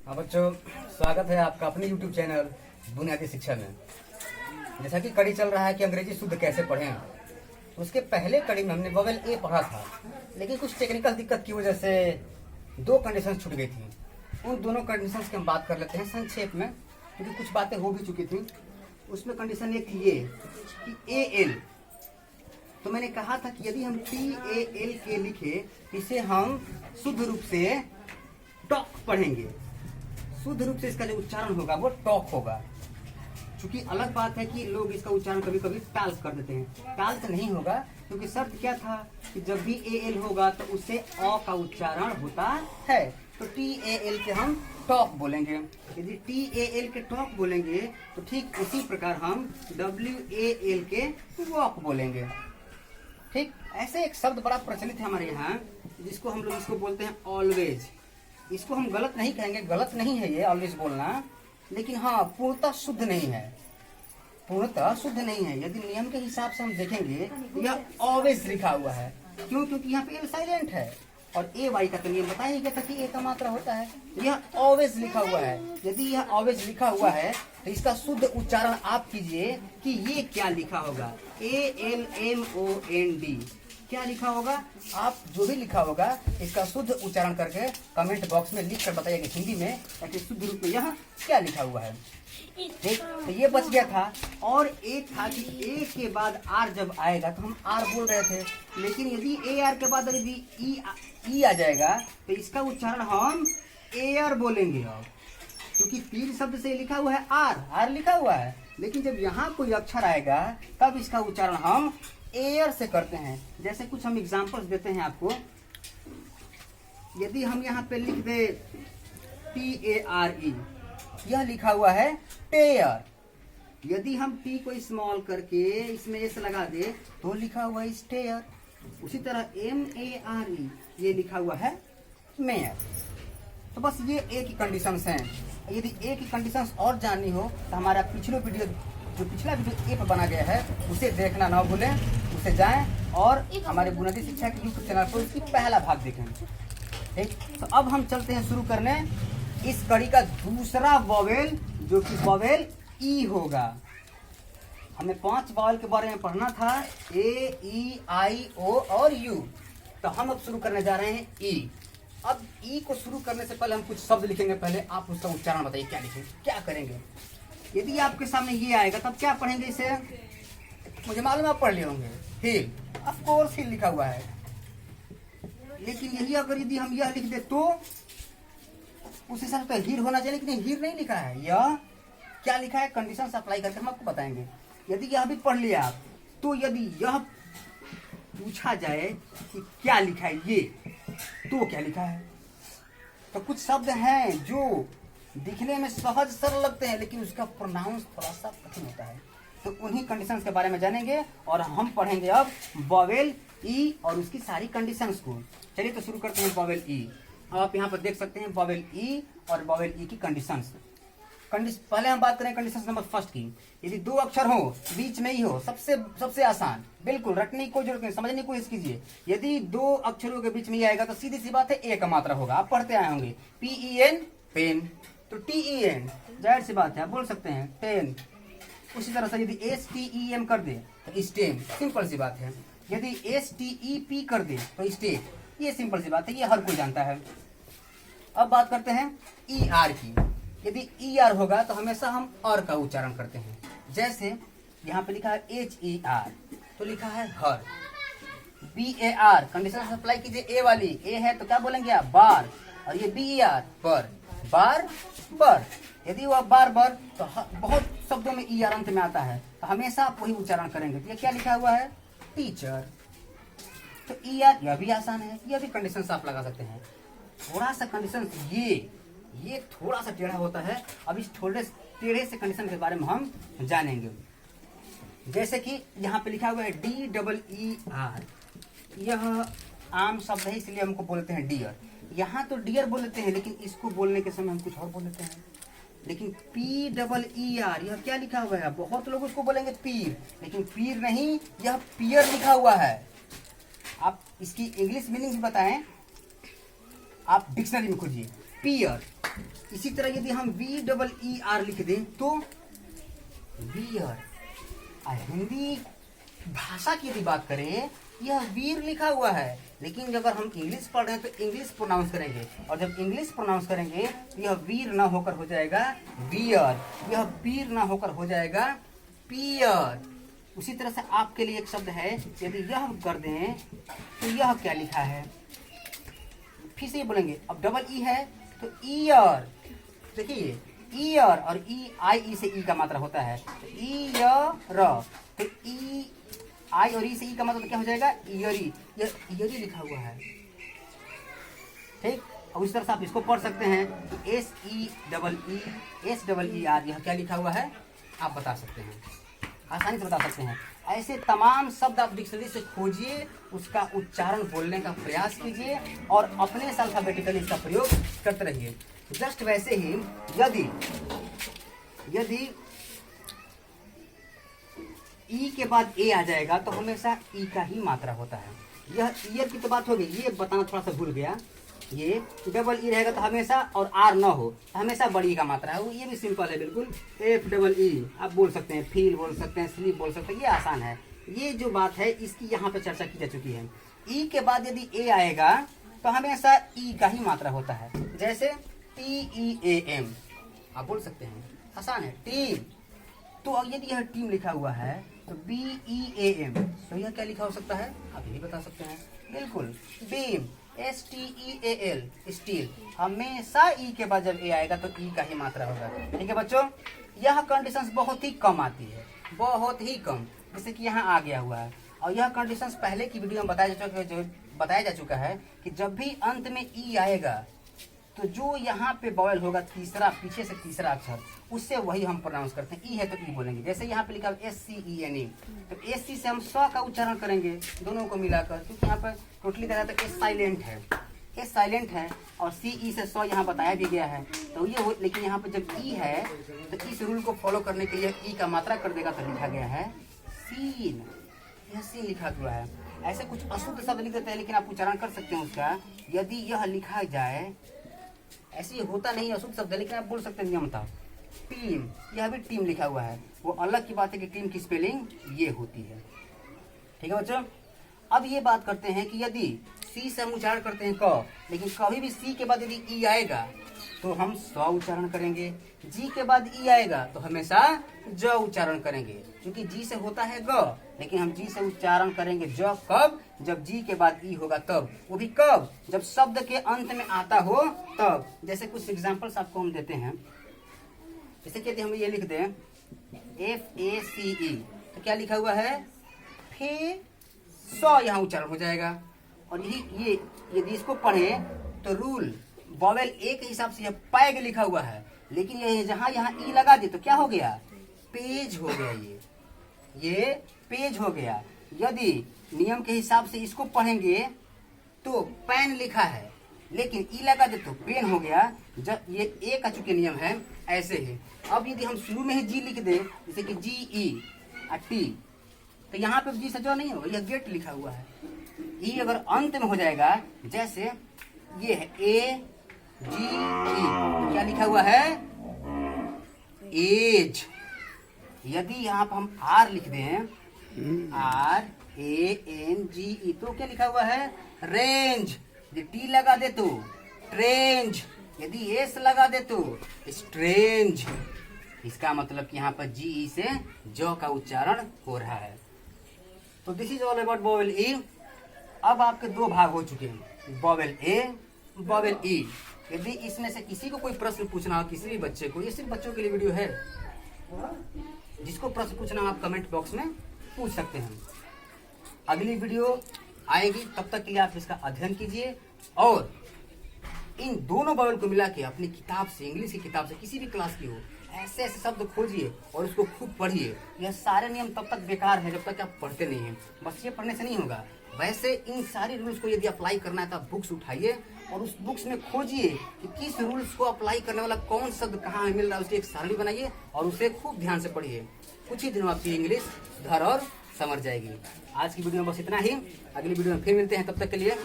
हाँ बच्चों, स्वागत है आपका अपने YouTube चैनल बुनियादी शिक्षा में। जैसा कि कड़ी चल रहा है कि अंग्रेजी शुद्ध कैसे पढ़ें, तो उसके पहले कड़ी में हमने वोवेल ए पढ़ा था, लेकिन कुछ टेक्निकल दिक्कत की वजह से दो कंडीशन छूट गई थी। उन दोनों कंडीशन की हम बात कर लेते हैं संक्षेप में, क्योंकि कुछ बातें हो भी चुकी थी। उसमें कंडीशन एक थी ये कि ए एल, तो मैंने कहा था कि यदि हम TAL के लिखे, इसे हम शुद्ध रूप से टॉक पढ़ेंगे। शुद्ध रूप से इसका जो उच्चारण होगा वो टॉक होगा। क्योंकि अलग बात है कि लोग इसका उच्चारण कभी कभी टाल कर देते हैं। टाल से नहीं होगा, क्योंकि शर्त क्या था कि जब भी AL होगा तो उससे अ का उच्चारण होता है। तो TAL के हम टॉक बोलेंगे। यदि TAL के टॉक बोलेंगे तो ठीक उसी प्रकार हम WAL के वॉक बोलेंगे। ठीक, ऐसे एक शब्द बड़ा प्रचलित है हमारे यहाँ, जिसको हम लोग इसको बोलते हैं ऑलवेज। इसको हम गलत नहीं कहेंगे, गलत नहीं है ये ऑलवेज बोलना, लेकिन हाँ पूर्णतः शुद्ध नहीं है। पूर्णतः शुद्ध नहीं है। यदि नियम के हिसाब से हम देखेंगे तो यह ऑलवेज लिखा हुआ है। क्यों? क्योंकि यहाँ पे एल साइलेंट है और AY का तो नियम बताया ही गया था कि ए का मात्रा होता है। यह ऑलवेज लिखा हुआ है। यदि यह ऑलवेज लिखा हुआ है तो इसका शुद्ध उच्चारण आप कीजिए कि ये क्या लिखा होगा। ALMOND क्या लिखा होगा? आप जो भी लिखा होगा इसका शुद्ध उच्चारण करके कमेंट बॉक्स में लिख कर बताइएगा हिंदी में, ताकि शुद्ध रूप में यह क्या लिखा हुआ है। ठीक, तो ये बच गया था। और एक था कि ए के बाद आर जब आएगा तो हम आर बोल रहे थे, लेकिन यदि AR के बाद यदि ई आ जाएगा तो इसका उच्चारण हम एयर बोलेंगे। अब क्योंकि तीन शब्द से लिखा हुआ है आर लिखा हुआ है, लेकिन जब यहाँ कोई अक्षर आएगा तब इसका उच्चारण हम एयर से करते हैं। जैसे कुछ हम एग्जांपल्स देते हैं आपको। यदि हम यहाँ पे लिख दे TARE, यह लिखा हुआ है टेयर। यदि हम टी को स्मॉल करके इसमें एस लगा दे तो लिखा हुआ है स्टेयर। उसी तरह MARE, ये लिखा हुआ है मेयर। तो बस ये एक ही कंडीशंस हैं। यदि एक ही कंडीशंस और जाननी हो तो हमारा पिछला वीडियो ए पर बना गया है, उसे देखना ना भूलें। उसे जाएं और हमारे बुनियादी शिक्षा के YouTube चैनल पर उसकी पहला भाग देखें। ठीक, तो अब हम चलते हैं शुरू करने इस कड़ी का दूसरा वोवेल, जो कि वोवेल ई होगा। हमें 5 वोवेल के बारे में पढ़ना था, AEIO और U। तो हम अब शुरू करने जा रहे हैं ई। अब ई को शुरू करने से पहले हम कुछ शब्द लिखेंगे। पहले आप उसका उच्चारण बताइए, क्या लिखेंगे, क्या करेंगे। यदि आपके सामने ये आएगा तब क्या पढ़ेंगे इसे? मुझे मालूम आप पढ़ लिए होंगे। हिल, ऑफ कोर्स हिल लिखा हुआ है, लेकिन यही अगर यदि हम यह लिख दे तो उस हिसाब से हीर होना चाहिए, लेकिन हीर नहीं लिखा है। यह क्या लिखा है? कंडीशन अप्लाई करके हम आपको बताएंगे। यदि यह भी पढ़ लिया आप, तो यदि यह पूछा जाए कि क्या लिखा है ये, तो क्या लिखा है? तो कुछ शब्द हैं जो दिखने में सहज सरल लगते हैं, लेकिन उसका प्रोनाउंस थोड़ा सा कठिन होता है। तो उन्हीं कंडीशंस के बारे में जानेंगे और हम पढ़ेंगे अब वोवेल ई और उसकी सारी कंडीशंस को। चलिए तो शुरू करते हैं वोवेल ई। आप यहाँ पर देख सकते हैं वोवेल ई और वोवेल ई की कंडीशंस। पहले हम बात करें कंडीशंस नंबर फर्स्ट की। यदि दो अक्षर हो, बीच में ही हो, सबसे आसान, बिल्कुल रटने की कोई जरूरत नहीं, समझने की कोशिश कीजिए। यदि दो अक्षरों के बीच में ही आएगा तो सीधी सी बात है ए का मात्रा होगा। आप पढ़ते आए होंगे PEN पेन, तो TEN जाहिर सी बात है आप बोल सकते हैं टेन। उसी तरह से यदि STEM कर दे तो स्टेम, सिंपल सी बात है। यदि STEP कर दे तो स्टेट, ये सिंपल सी बात है, ये हर कोई जानता है। अब बात करते हैं ER की। यदि ER होगा तो हमेशा हम और का उच्चारण करते हैं। जैसे यहाँ पे लिखा है HER, तो लिखा है हर। BAR कंडीशन अप्लाई कीजिए, ए वाली, ए है तो क्या बोलेंगे आप? बार। और ये BER पर, बार बर। यदि वह बार बर, तो बहुत शब्दों में ER अंत में आता है, तो हमेशा आप वही उच्चारण करेंगे। तो ये क्या लिखा हुआ है? टीचर। तो ER, यह भी आसान है, यह भी कंडीशन आप लगा सकते हैं। थोड़ा सा कंडीशन ये थोड़ा सा टेढ़ा होता है। अब इस थोड़े टेढ़े से कंडीशन के बारे में हम जानेंगे। जैसे कि यहाँ पे लिखा हुआ है DEER, यह आम शब्द है इसलिए हमको बोलते हैं डियर। यहाँ तो डियर बोल लेते हैं, लेकिन इसको बोलने के समय हम कुछ और बोल लेते हैं। लेकिन PEER, यह क्या लिखा हुआ है? बहुत लोग उसको बोलेंगे पीर, लेकिन पीर नहीं, यह पियर लिखा हुआ है। आप इसकी इंग्लिश मीनिंग भी बताएं, आप डिक्शनरी में खोजिए। पियर। इसी तरह यदि हम VEER लिख दें तो बियर। हिंदी भाषा की यदि बात करें, यह वीर लिखा हुआ है, लेकिन अगर हम इंग्लिश पढ़ रहे हैं तो इंग्लिश प्रोनाउंस करेंगे, और जब इंग्लिश प्रोनाउंस करेंगे तो यह वीर ना होकर हो जाएगा बियर, यह वीर ना होकर हो जाएगा पियर। उसी तरह से आपके लिए एक शब्द है, यदि यह कर दें तो यह क्या लिखा है, फिर से ये बोलेंगे। अब डबल ई है तो ईयर, देखिए ईयर, और ई से ई का मात्रा होता है, ईयर, तो ई आई और ई से ई का मतलब क्या हो जाएगा, ईयरी। यह ईयरी लिखा हुआ है, ठीक। और उस तरह से आप इसको पढ़ सकते हैं, SEER, यह क्या लिखा हुआ है आप बता सकते हैं, आसानी से बता सकते हैं। ऐसे तमाम शब्द आप डिक्शनरी से खोजिए, उसका उच्चारण बोलने का प्रयास कीजिए और अपने से अल्फाबेटिकली इसका प्रयोग करते रहिए। जस्ट वैसे ही यदि ई के बाद ए आ जाएगा तो हमेशा ई का ही मात्रा होता है। यह ईयर की तो बात हो गई, ये बताना थोड़ा सा भूल गया। ये डबल ई रहेगा तो हमेशा, और आर न हो तो हमेशा बड़ी का मात्रा है, ये भी सिंपल है बिल्कुल। FEE आप बोल सकते हैं, फील बोल सकते हैं, स्लीप बोल सकते हैं, ये आसान है। ये जो बात है इसकी यहाँ पे चर्चा की जा चुकी है। ई के बाद यदि ए आएगा तो हमेशा ई का ही मात्रा होता है, जैसे TEAM आप बोल सकते हैं, आसान है, टीम। तो यदि यह टीम लिखा हुआ है तो BEAM, तो यह क्या लिखा हो सकता है आप यही बता सकते हैं, बिल्कुल बीम। STEAL, steel. हमेशा ई के बाद जब ए आएगा तो ई का ही मात्रा होगा, ठीक है बच्चों। यह कंडीशंस बहुत ही कम आती है, बहुत ही कम, जैसे कि यहाँ आ गया हुआ है। और यह कंडीशंस पहले की वीडियो में बताया जा चुका है कि जब भी अंत में ई आएगा तो जो यहाँ पे बॉयल होगा तीसरा, पीछे से तीसरा अक्षर, उससे वही हम प्रोनाउंस करते हैं। ई है तो ई बोलेंगे, जैसे यहाँ पे लिखा है SCENE, तो SC से हम स का उच्चारण करेंगे दोनों को मिलाकर, क्योंकि यहाँ पर टोटली कहा जाता है S साइलेंट है, S साइलेंट है, और CE से स यहाँ बताया भी गया है, तो ये हो। लेकिन यहाँ पे जब ई है तो इस रूल को फॉलो करने के लिए ई का मात्रा कर देगा, तो लिखा गया है सीन, यह सीन लिखा हुआ है। ऐसे कुछ अशुद्ध शब्द लिख देते हैं, लेकिन आप उच्चारण कर सकते हैं उसका। यदि यह लिखा जाए, ऐसे होता नहीं अशुद्ध शब्द, लेकिन आप बोल सकते हैं नियम था। टीम, यह भी टीम लिखा हुआ है, वो अलग की बात है कि टीम की स्पेलिंग ये होती है, ठीक है बच्चों। अब ये बात करते हैं कि यदि सी से हम उच्चारण करते हैं क, लेकिन कभी भी सी के बाद यदि ई आएगा तो हम स उच्चारण करेंगे, जी के बाद ई आएगा तो हमेशा ज उच्चारण करेंगे, क्योंकि जी से होता है ग, लेकिन हम जी से उच्चारण करेंगे ज कब, जब जी के बाद ई होगा तब, वो भी कब, जब शब्द के अंत में आता हो तब। जैसे कुछ एग्जांपल्स आपको हम देते हैं, जैसे कि हम ये लिख दें FACE, तो क्या लिखा हुआ है, फे स, यहाँ उच्चारण हो जाएगा। और ये यदि इसको पढ़े तो रूल वॉवेल ए के हिसाब से यह पैग लिखा हुआ है, लेकिन ये जहां यहाँ ई लगा दे तो क्या हो गया, पेज हो गया, ये पेज हो गया। यदि नियम के हिसाब से इसको पढ़ेंगे तो पेन लिखा है, लेकिन ई लगा दे तो पेन हो गया। जब ये ए का चूंकि नियम है ऐसे ही। अब यदि हम शुरू में ही जी लिख दे, जैसे कि GET, तो यहाँ पे जी से जो नहीं होगा, यह गेट लिखा हुआ है। ई अगर अंत में हो जाएगा, जैसे ये है AGE, तो क्या लिखा हुआ है, एज। यदि यहाँ पर हम आर लिख दें, RANGE, तो क्या लिखा हुआ है, रेंज। यदि टी लगा दे तो ट्रेंज, यदि एस लगा दे तो स्ट्रेंज। इसका मतलब कि यहाँ पर GE से जो का उच्चारण हो रहा है। तो this is all about vowel E. अब आपके दो भाग हो चुके हैं, वोवेल ए, वोवेल ई। यदि इसमें से किसी को कोई प्रश्न पूछना हो, किसी भी बच्चे को, ये सिर्फ बच्चों के लिए वीडियो है, जिसको प्रश्न पूछना हो आप कमेंट बॉक्स में पूछ सकते हैं। अगली वीडियो आएगी, तब तक के लिए आप इसका अध्ययन कीजिए और इन दोनों वोवेल को मिला के अपनी किताब से, इंग्लिश की किताब से, किसी भी क्लास की हो, ऐसे ऐसे शब्द खोजिए और उसको खूब पढ़िए। यह सारे नियम तब तक बेकार है जब तक आप पढ़ते नहीं हैं, बस ये पढ़ने से नहीं होगा। वैसे इन सारी रूल्स को यदि अप्लाई करना है तो आप बुक्स उठाइए और उस बुक्स में खोजिए कि किस रूल्स को अप्लाई करने वाला कौन शब्द कहाँ मिल रहा है, उसकी एक सारणी बनाइए और उसे खूब ध्यान से पढ़िए। कुछ ही दिनों आपकी इंग्लिश सुधर और समझ जाएगी। आज की वीडियो में बस इतना ही, अगली वीडियो में फिर मिलते हैं, तब तक के लिए